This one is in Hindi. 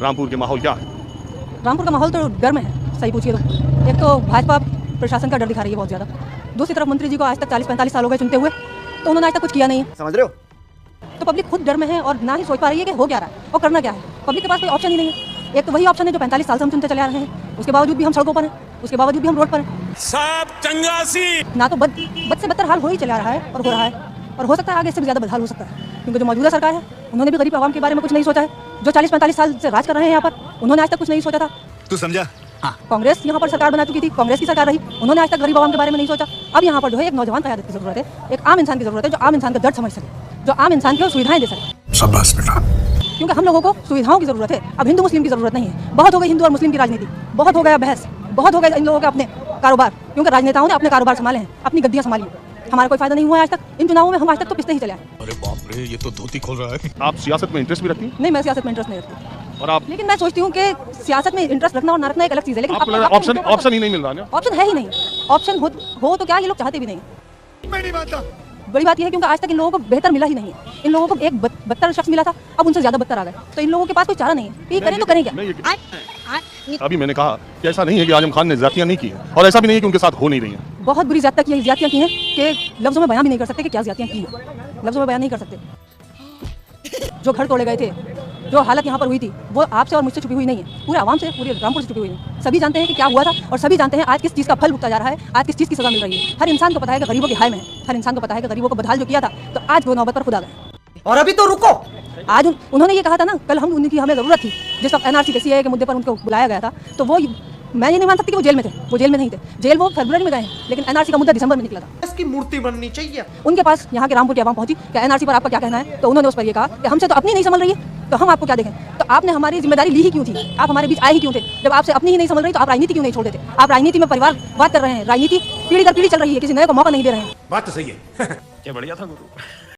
रामपुर के माहौल क्या है? रामपुर का माहौल तो डर में है, सही पूछिए तो। एक तो भाजपा प्रशासन का डर दिखा रही है बहुत ज़्यादा। दूसरी तरफ मंत्री जी को आज तक 40-45 साल हो गए चुनते हुए, तो उन्होंने आज तक कुछ किया नहीं है। समझ रहे हो? तो पब्लिक खुद डर में है और ना ही सोच पा रही है कि हो क्या रहा है और करना क्या है। पब्लिक के पास कोई ऑप्शन ही नहीं है। एक तो वही ऑप्शन है जो 45 साल से हम चुनते चले आ रहे हैं, उसके बावजूद भी हम सड़कों पर हैं, उसके बावजूद भी हम रोड पर हैं। सब चंगासी ना तो बद से बदतर हाल हो ही चला रहा है और हो रहा है, और हो सकता है आगे इससे भी ज़्यादा बदहाल हो सकता है, क्योंकि जो मौजूदा सरकार है उन्होंने भी गरीब आवाम के बारे में कुछ नहीं सोचा है। जो 40-45 साल से राज कर रहे हैं यहाँ पर, उन्होंने आज तक कुछ नहीं सोचा था। तू समझा? हाँ। कांग्रेस यहाँ पर सरकार बना चुकी थी, कांग्रेस की सरकार रही, उन्होंने आज तक गरीब आवाम के बारे में नहीं सोचा। अब यहाँ पर जो है एक नौजवान क़यादत की ज़रूरत है, एक आम इंसान की ज़रूरत है, जो आम इंसान का दर्द समझ सके, जो आम इंसान को सुविधाएं दे सके। शाबाश बेटा। क्योंकि हम लोगों को सुविधाओं की ज़रूरत है, अब हिंदू मुस्लिम की ज़रूरत नहीं है। बहुत हो गई हिंदू और मुस्लिम की राजनीति, बहुत हो गया बहस, बहुत हो गए इन लोगों के अपने कारोबार, क्योंकि राजनेताओं ने अपने कारोबार संभाले हैं, अपनी गद्दियाँ संभाली। हमारा कोई फायदा नहीं हुआ है आज तक इन चुनावों में, हम आज तक तो पिसते ही चले आए। अरे बाप रे, ये तो धोती खोल रहा है। आप सियासत में इंटरेस्ट भी रखती हैं? नहीं, मैं सियासत में इंटरेस्ट नहीं रखती, और आप लेकिन मैं सोचती हूँ कि सियासत में इंटरेस्ट रखना और ना रखना एक अलग चीज़ है। लेकिन ऑप्शन ही नहीं मिल रहा ना? ऑप्शन है ही नहीं। ऑप्शन हो तो क्या, ये लोग चाहते भी नहीं। मैं नहीं मानता। बड़ी बात यह है क्योंकि आज तक इन लोगों को बेहतर मिला ही नहीं है। इन लोगों को एक बदतर शख्स मिला था, अब उनसे ज़्यादा बदतर आ गए, तो इन लोगों के पास कोई चारा नहीं है। ये करें तो करें क्या? अभी मैंने कहा कि ऐसा नहीं है कि आजम खान ने ज्यादतियां नहीं की है, और ऐसा भी नहीं है कि उनके साथ हो नहीं रही हैं। बहुत बुरी ज्यादतियाँ की हैं कि लफ्ज़ों में बयान भी नहीं कर सकते कि क्या ज्यादतियाँ की है, लफ्ज़ों में बयान नहीं कर सकते। जो घर तोड़े गए थे, जो हालत यहाँ पर हुई थी, वो आपसे और मुझसे छुपी हुई नहीं है, पूरे आवाम से, पूरे रामपुर से छुपी हुई नहीं। सभी जानते हैं कि क्या हुआ था, और सभी जानते हैं आज किस चीज़ का फल भुगता जा रहा है, आज किस चीज़ की सज़ा मिल रही है। हर इंसान को पता है कि गरीबों की हाय में है, हर इंसान को पता है कि गरीबों को बदहाल जो किया था, तो आज वो नौबत पर खुद आ गए। और अभी तो रुको। आज उन्होंने ये कहा था ना, कल हम उनकी हमें ज़रूरत थी, जिस वक्त एनआरसी के सीएए के मुद्दे पर उनको बुलाया गया था, तो वो मैं ये नहीं मान सकती कि वो जेल में थे। वो जेल में नहीं थे, जेल वो फरवरी में गए हैं, लेकिन एनआरसी का मुद्दा दिसंबर में निकला था। इसकी मूर्ति बननी चाहिए। उनके पास यहाँ के रामपुर की आवाम पहुंची कि एनआरसी पर आपका क्या कहना है, तो उन्होंने उस पर ये कहा कि हमसे तो अपनी नहीं संभल रही है, तो हम आपको क्या देखें। तो आपने हमारी जिम्मेदारी ली ही क्यों थी? आप हमारे बीच आए ही क्यों थे? जब आपसे अपनी ही नहीं संभल रही, तो आप राजनीति क्यों नहीं छोड़ देते? आप राजनीति में परिवारवाद कर रहे हैं, राजनीति पीढ़ी दर पीढ़ी चल रही है, किसी नए को मौका नहीं दे रहे हैं। बात तो सही है। क्या बढ़िया था गुरु।